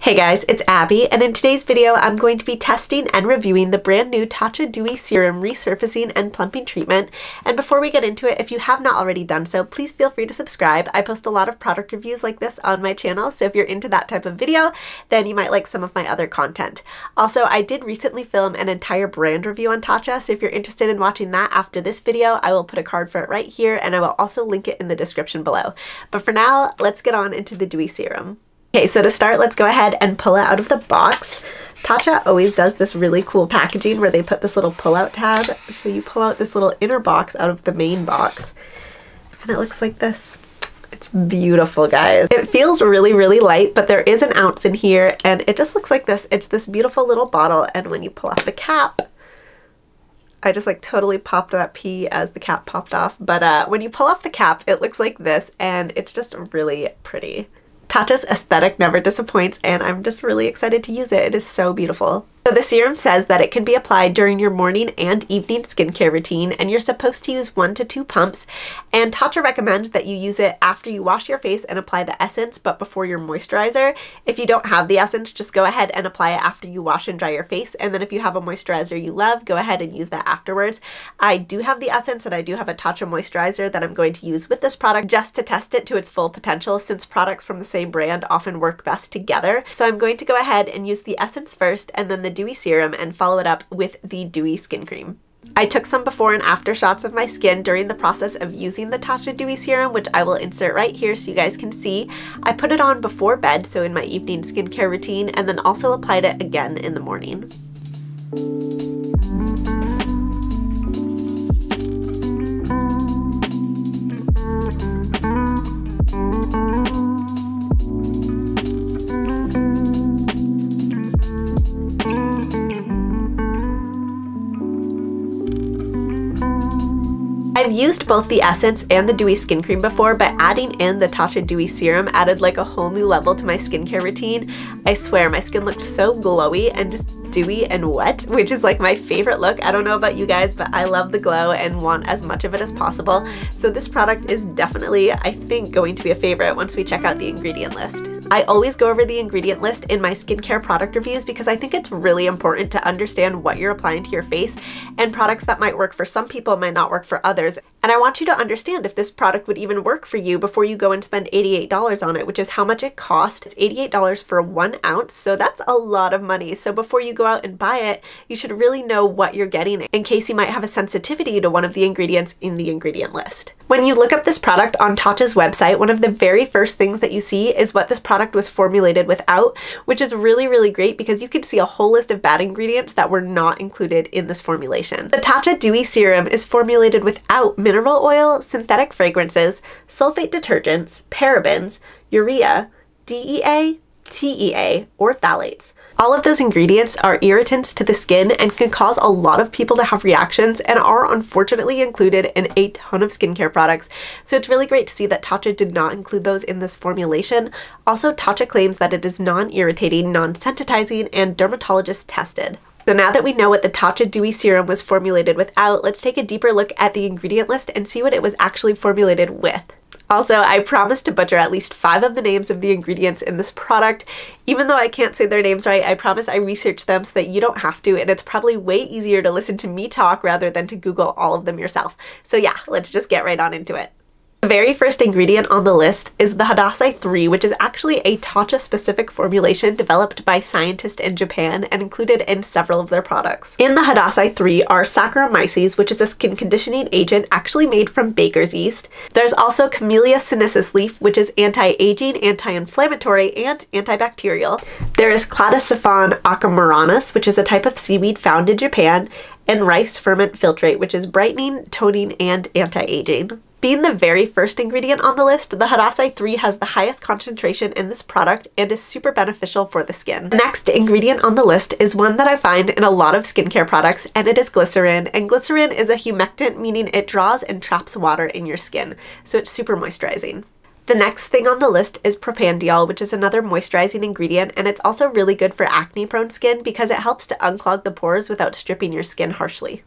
Hey guys, it's Abby, and in today's video I'm going to be testing and reviewing the brand new Tatcha Dewy Serum Resurfacing and Plumping Treatment. And before we get into it, if you have not already done so, please feel free to subscribe. I post a lot of product reviews like this on my channel, so if you're into that type of video, then you might like some of my other content. Also, I did recently film an entire brand review on Tatcha, so if you're interested in watching that after this video, I will put a card for it right here, and I will also link it in the description below. But for now, let's get on into the Dewy Serum. Okay, so to start, let's go ahead and pull it out of the box. Tatcha always does this really cool packaging where they put this little pull-out tab. So you pull out this little inner box out of the main box, and it looks like this. It's beautiful, guys. It feels really, really light, but there is an ounce in here, and it just looks like this. It's this beautiful little bottle, and when you pull off the cap, I just like totally popped that pee as the cap popped off, but when you pull off the cap, it looks like this, and it's just really pretty. Tatcha's aesthetic never disappoints, and I'm just really excited to use it. It is so beautiful. So the serum says that it can be applied during your morning and evening skincare routine, and you're supposed to use 1 to 2 pumps. And Tatcha recommends that you use it after you wash your face and apply the essence, but before your moisturizer. If you don't have the essence, just go ahead and apply it after you wash and dry your face. And then if you have a moisturizer you love, go ahead and use that afterwards. I do have the essence, and I do have a Tatcha moisturizer that I'm going to use with this product just to test it to its full potential, since products from the same brand often work best together. So I'm going to go ahead and use the essence first, and then the Dewy Serum, and follow it up with the Dewy Skin Cream. I took some before and after shots of my skin during the process of using the Tatcha Dewy Serum, which I will insert right here so you guys can see. I put it on before bed, so in my evening skincare routine, and then also applied it again in the morning. I've used both the essence and the Dewy Skin Cream before, but adding in the Tatcha Dewy Serum added like a whole new level to my skincare routine. I swear my skin looked so glowy and just dewy and wet, which is like my favorite look. I don't know about you guys, but I love the glow and want as much of it as possible. So this product is definitely, I think, going to be a favorite once we check out the ingredient list. I always go over the ingredient list in my skincare product reviews because I think it's really important to understand what you're applying to your face, and products that might work for some people might not work for others. And I want you to understand if this product would even work for you before you go and spend $88 on it, which is how much it cost. It's $88 for 1 ounce, so that's a lot of money. So before you go out and buy it, you should really know what you're getting in case you might have a sensitivity to one of the ingredients in the ingredient list. When you look up this product on Tatcha's website, one of the very first things that you see is what this product was formulated without, which is really, really great because you can see a whole list of bad ingredients that were not included in this formulation. The Tatcha Dewy Serum is formulated without mineral oil, synthetic fragrances, sulfate detergents, parabens, urea, DEA, TEA, or phthalates. All of those ingredients are irritants to the skin and can cause a lot of people to have reactions, and are unfortunately included in a ton of skincare products. So it's really great to see that Tatcha did not include those in this formulation. Also, Tatcha claims that it is non-irritating, non-sensitizing, and dermatologist tested. So now that we know what the Tatcha Dewy Serum was formulated without, let's take a deeper look at the ingredient list and see what it was actually formulated with. Also, I promise to butcher at least 5 of the names of the ingredients in this product. Even though I can't say their names right, I promise I researched them so that you don't have to, and it's probably way easier to listen to me talk rather than to Google all of them yourself. So yeah, let's just get right on into it. The very first ingredient on the list is the Hydrolyzed 3, which is actually a Tatcha-specific formulation developed by scientists in Japan and included in several of their products. In the Hydrolyzed 3 are Saccharomyces, which is a skin conditioning agent actually made from baker's yeast. There's also Camellia sinensis leaf, which is anti-aging, anti-inflammatory, and antibacterial. There is Cladocyphon acamoranus, which is a type of seaweed found in Japan, and rice ferment filtrate, which is brightening, toning, and anti-aging. Being the very first ingredient on the list, the Hydrolyzed 3 has the highest concentration in this product and is super beneficial for the skin. The next ingredient on the list is one that I find in a lot of skincare products, and it is glycerin. And glycerin is a humectant, meaning it draws and traps water in your skin, so it's super moisturizing. The next thing on the list is propandiol, which is another moisturizing ingredient, and it's also really good for acne-prone skin because it helps to unclog the pores without stripping your skin harshly.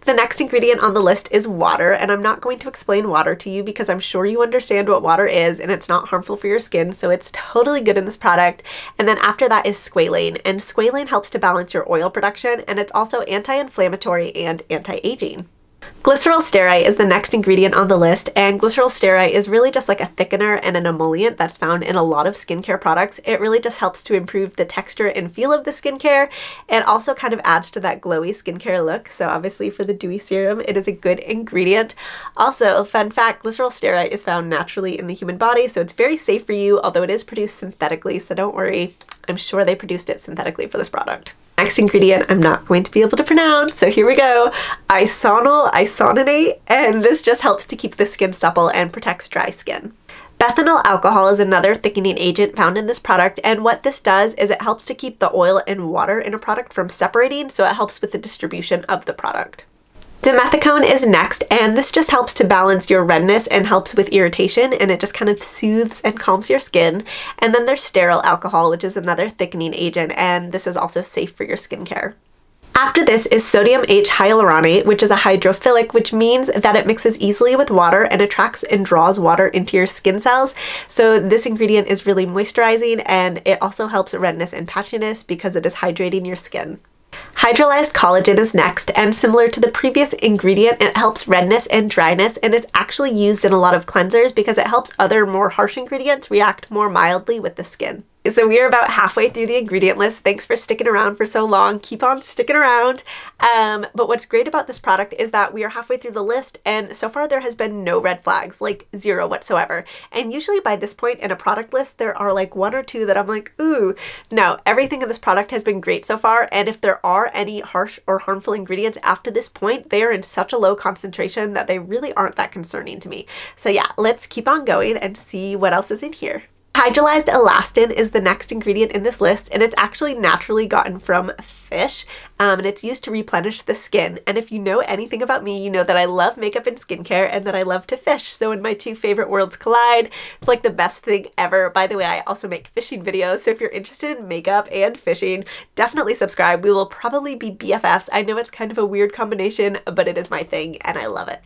The next ingredient on the list is water, and I'm not going to explain water to you because I'm sure you understand what water is and it's not harmful for your skin, so it's totally good in this product. And then after that is squalane, and squalane helps to balance your oil production, and it's also anti-inflammatory and anti-aging. Glycerol Steroid is the next ingredient on the list, and Glycerol Steroid is really just like a thickener and an emollient that's found in a lot of skincare products. It really just helps to improve the texture and feel of the skincare, and also kind of adds to that glowy skincare look. So obviously for the Dewy Serum, it is a good ingredient. Also, fun fact, Glycerol Steroid is found naturally in the human body, so it's very safe for you, although it is produced synthetically, so don't worry. I'm sure they produced it synthetically for this product. Next ingredient I'm not going to be able to pronounce, so here we go. Isonyl Isolate, and this just helps to keep the skin supple and protects dry skin. Methanol alcohol is another thickening agent found in this product, and what this does is it helps to keep the oil and water in a product from separating, so it helps with the distribution of the product. Dimethicone is next, and this just helps to balance your redness and helps with irritation, and it just kind of soothes and calms your skin. And then there's stearyl alcohol, which is another thickening agent, and this is also safe for your skincare. After this is sodium H hyaluronate, which is a hydrophilic, which means that it mixes easily with water and attracts and draws water into your skin cells. So this ingredient is really moisturizing, and it also helps redness and patchiness because it is hydrating your skin. Hydrolyzed collagen is next, and similar to the previous ingredient, it helps redness and dryness, and is actually used in a lot of cleansers because it helps other more harsh ingredients react more mildly with the skin. So we are about halfway through the ingredient list. Thanks for sticking around for so long. Keep on sticking around. But what's great about this product is that we are halfway through the list, and so far there has been no red flags, like zero whatsoever. And usually by this point in a product list, there are like one or two that I'm like, ooh. No, everything in this product has been great so far, and if there are any harsh or harmful ingredients after this point, they are in such a low concentration that they really aren't that concerning to me. So yeah, let's keep on going and see what else is in here. Hydrolyzed Elastin is the next ingredient in this list, and it's actually naturally gotten from fish, and it's used to replenish the skin. And if you know anything about me, you know that I love makeup and skincare and that I love to fish. So when my two favorite worlds collide, it's like the best thing ever. By the way, I also make fishing videos, so if you're interested in makeup and fishing, definitely subscribe. We will probably be BFFs. I know it's kind of a weird combination, but it is my thing and I love it.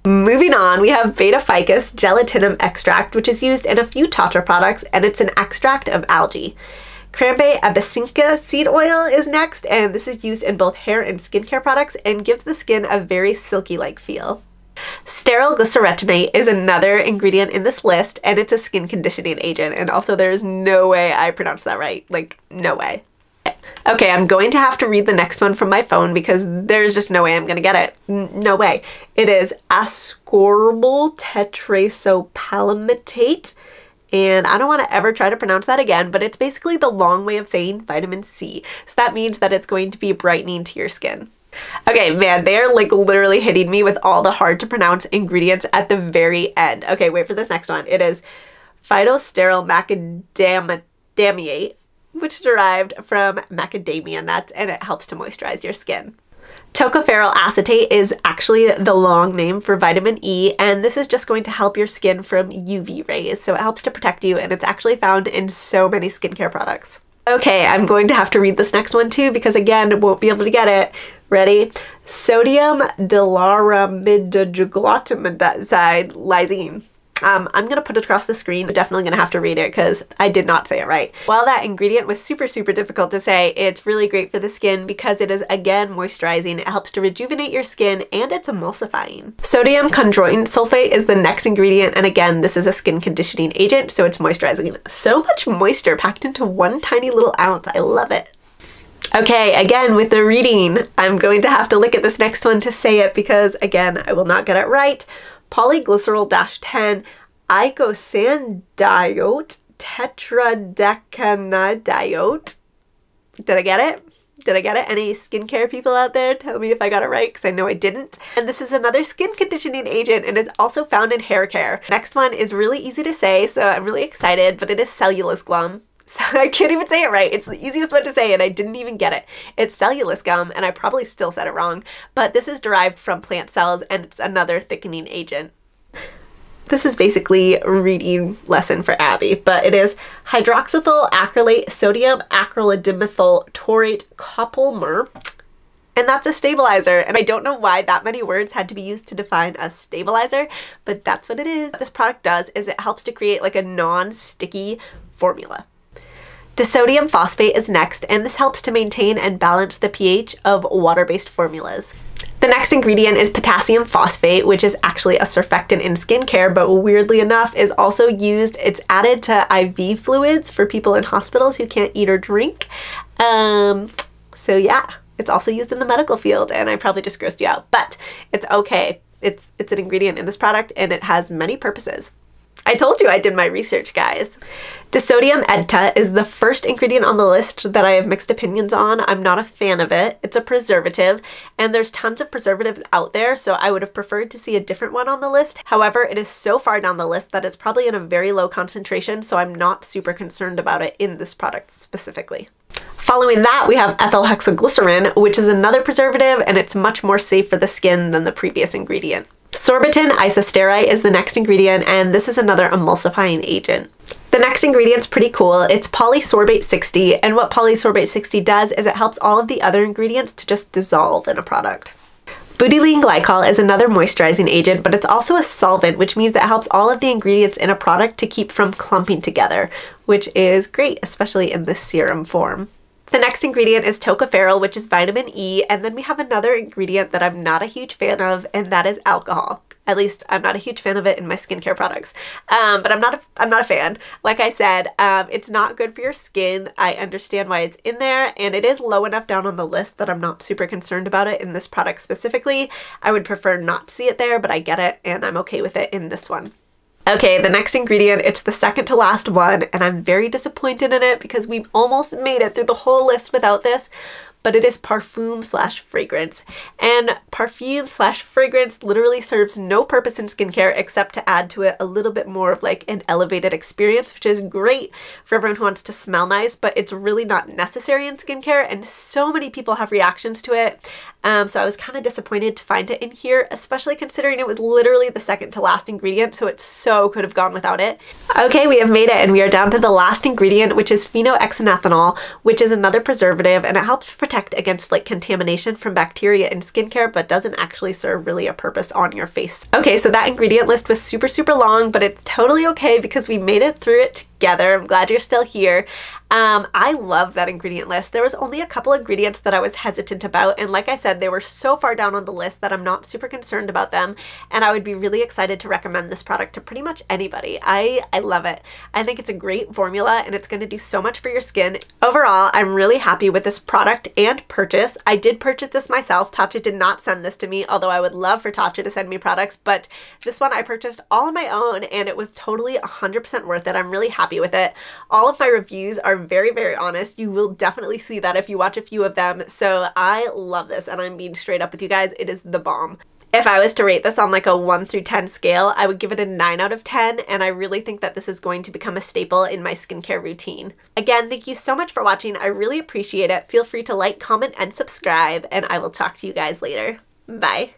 Moving on, we have Beta ficus gelatinum extract, which is used in a few Tatcha products, and it's an extract of algae. Crambe abyssinica seed oil is next, and this is used in both hair and skincare products and gives the skin a very silky-like feel. Sterile glycerinate is another ingredient in this list, and it's a skin conditioning agent, and also there's no way I pronounced that right, like no way. Okay, I'm going to have to read the next one from my phone because there's just no way I'm gonna get it. No way. It is ascorbyl tetrahydropalmitate, and I don't want to ever try to pronounce that again, but it's basically the long way of saying vitamin C. So that means that it's going to be brightening to your skin. Okay, man, they're like literally hitting me with all the hard to pronounce ingredients at the very end. Okay, wait for this next one. It is Phytosterol Macadamia, which is derived from macadamia nuts, and it helps to moisturize your skin. Tocopherol acetate is actually the long name for vitamin E, and this is just going to help your skin from UV rays, so it helps to protect you, and it's actually found in so many skincare products. Okay, I'm going to have to read this next one too because again, won't be able to get it. Ready? Sodium delaramidoglutamate lysine. I'm going to put it across the screen, but definitely going to have to read it because I did not say it right. While that ingredient was super difficult to say, it's really great for the skin because it is, again, moisturizing. It helps to rejuvenate your skin, and it's emulsifying. Sodium chondroitin sulfate is the next ingredient, and again, this is a skin conditioning agent, so it's moisturizing. So much moisture packed into one tiny little ounce. I love it. Okay, again, with the reading, I'm going to have to look at this next one to say it because, again, I will not get it right. Polyglycerol-10 icosandiote tetradecanadiol. Did I get it? Did I get it? Any skincare people out there, tell me if I got it right because I know I didn't. And this is another skin conditioning agent, and it's also found in hair care. Next one is really easy to say, so I'm really excited, but it is cellulose gum. So I can't even say it right. It's the easiest one to say and I didn't even get it. It's cellulose gum, and I probably still said it wrong, but this is derived from plant cells and it's another thickening agent. This is basically a reading lesson for Abby, but it is hydroxyethyl acrylate sodium acryldimethyl taurate copolymer. and that's a stabilizer. And I don't know why that many words had to be used to define a stabilizer, but that's what it is. What this product does is it helps to create like a non-sticky formula. Disodium phosphate is next, and this helps to maintain and balance the pH of water-based formulas. The next ingredient is potassium phosphate, which is actually a surfactant in skincare, but weirdly enough is also used, it's added to IV fluids for people in hospitals who can't eat or drink. So yeah, it's also used in the medical field, and I probably just grossed you out, but it's okay. It's an ingredient in this product, and it has many purposes. I told you I did my research, guys. Disodium EDTA is the first ingredient on the list that I have mixed opinions on. I'm not a fan of it. It's a preservative, and there's tons of preservatives out there, so I would have preferred to see a different one on the list. However, it is so far down the list that it's probably in a very low concentration, so I'm not super concerned about it in this product specifically. Following that, we have ethyl hexaglycerin, which is another preservative, and it's much more safe for the skin than the previous ingredient. Sorbitan isosterate is the next ingredient, and this is another emulsifying agent. The next ingredient's pretty cool. It's Polysorbate 60, and what Polysorbate 60 does is it helps all of the other ingredients to just dissolve in a product. Butylene glycol is another moisturizing agent, but it's also a solvent, which means that it helps all of the ingredients in a product to keep from clumping together, which is great, especially in this serum form. The next ingredient is tocopherol, which is vitamin E, and then we have another ingredient that I'm not a huge fan of, and that is alcohol. At least I'm not a huge fan of it in my skincare products, but I'm not a fan. Like I said, it's not good for your skin. I understand why it's in there, and it is low enough down on the list that I'm not super concerned about it in this product specifically. I would prefer not to see it there, but I get it, and I'm okay with it in this one. Okay, the next ingredient, it's the second to last one, and I'm very disappointed in it because we almost made it through the whole list without this, but it is parfum/fragrance. And parfum/fragrance literally serves no purpose in skincare except to add to it a little bit more of like an elevated experience, which is great for everyone who wants to smell nice, but it's really not necessary in skincare, and so many people have reactions to it. So I was kind of disappointed to find it in here, especially considering it was literally the second to last ingredient, so it so could have gone without it. Okay, we have made it, and we are down to the last ingredient, which is phenoxyethanol, which is another preservative, and it helps protect against like contamination from bacteria in skincare, but doesn't actually serve really a purpose on your face. Okay, so that ingredient list was super long, but it's totally okay because we made it through it together. I'm glad you're still here. I love that ingredient list. There was only a couple ingredients that I was hesitant about, and like I said, they were so far down on the list that I'm not super concerned about them, and I would be really excited to recommend this product to pretty much anybody. I love it. I think it's a great formula, and it's going to do so much for your skin. Overall, I'm really happy with this product and purchase. I did purchase this myself. Tatcha did not send this to me, although I would love for Tatcha to send me products, but this one I purchased all on my own, and it was totally 100% worth it. I'm really happy with it. All of my reviews are very honest. You will definitely see that if you watch a few of them. So I love this, and I'm being straight up with you guys. It is the bomb. If I was to rate this on like a 1 through 10 scale, I would give it a 9 out of 10, and I really think that this is going to become a staple in my skincare routine. Again, thank you so much for watching. I really appreciate it. Feel free to like, comment, and subscribe, and I will talk to you guys later. Bye.